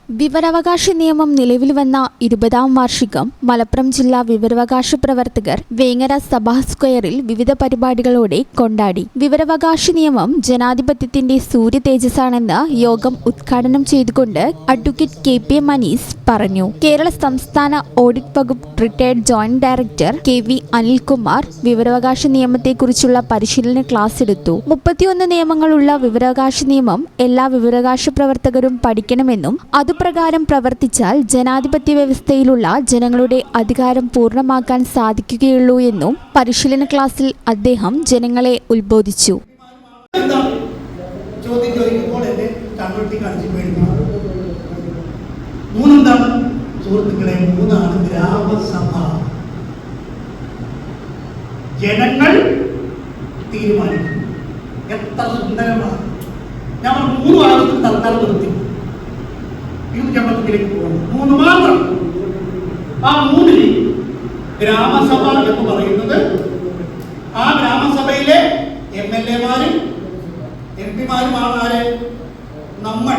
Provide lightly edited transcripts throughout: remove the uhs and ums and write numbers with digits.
വിവരാവകാശ നിയമം നിലവിൽ വന്ന 20ാം വാർഷികം മലപ്പുറം ജില്ലാ വിവരാവകാശ പ്രവർത്തകർ വേങ്ങര സഭാ സ്ക്വയറിൽ വിവിധ പരിപാടികളോടെ കൊണ്ടാടി. വിവരാവകാശ നിയമം ജനാധിപത്യത്തിന്റെ സൂര്യ തേജസ്സാണെന്ന് യോഗം ഉദ്ഘാടനം ചെയ്തുകൊണ്ട് അഡ്വക്കേറ്റ് KP മനീസ് പറഞ്ഞു. കേരള സംസ്ഥാന ഓഡിറ്റ് വകുപ്പ് retired joint director KV Anilkumar വിവരാവകാശ നിയമത്തെക്കുറിച്ചുള്ള പരിശീലന ക്ലാസ് എടുത്തു. 31 നിയമങ്ങളുള്ള വിവരാവകാശ നിയമം എല്ലാ വിവരാവകാശ പ്രവർത്തകരും പഠിക്കണമെന്നും അതുപ്രകാരം പ്രവർത്തിച്ചാൽ ജനാധിപത്യ വ്യവസ്ഥയിലുള്ള ജനങ്ങളുടെ അധികാരം പൂർണ്ണമാക്കാൻ സാധിക്കുകയുള്ളൂ എന്നും പരിശീലന ക്ലാസ്സിൽ അദ്ദേഹം ജനങ്ങളെ ഉത്ബോധിച്ചു. ജനങ്ങൾ തീരുമാനിക്കും. എത്ര സുന്ദരമാണ്. ഞാൻ 3 ആളുകൾ തൽക്കാലം നിർത്തി യുദ്ധത്തിലേക്ക് പോകുന്നു. 3 മാത്രം. ആ 3 ഗ്രാമസഭ എന്ന് പറയുന്നത് ആ ഗ്രാമസഭയിലെ MLA-മാരും MP-മാരുമാണ് ആര്? നമ്മൾ.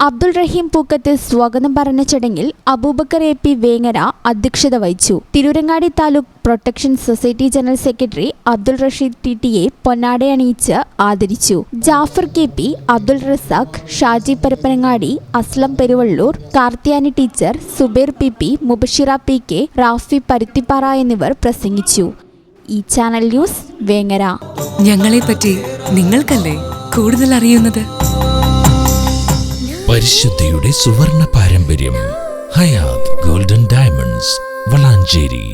അബ്ദുൾ റഹീം പൂക്കത്ത് സ്വാഗതം പറഞ്ഞ ചടങ്ങിൽ അബൂബക്കർ AP വേങ്ങര അധ്യക്ഷത വഹിച്ചു. Tirurangadi taluk protection society general secretary Abdul Rasheed TTA പൊന്നാടയണിയിച്ച് ആദരിച്ചു. Jafar KP, Abdul Razak, Shaji Parappanangadi, Aslam Peruvallur, Karthiyani teacher, Zubair PP, Mubashira PK, Rafi Paruthipara എന്നിവർ പ്രസംഗിച്ചു. ഈ ചാനൽ ന്യൂസ് വേങ്ങര. ഞങ്ങളെപ്പറ്റി നിങ്ങൾക്കല്ലേ കൂടുതൽ അറിയുന്നത്? പരിശുദ്ധിയുടെ സുവർണ പാരമ്പര്യം. Hayath golden diamonds, Valanchery.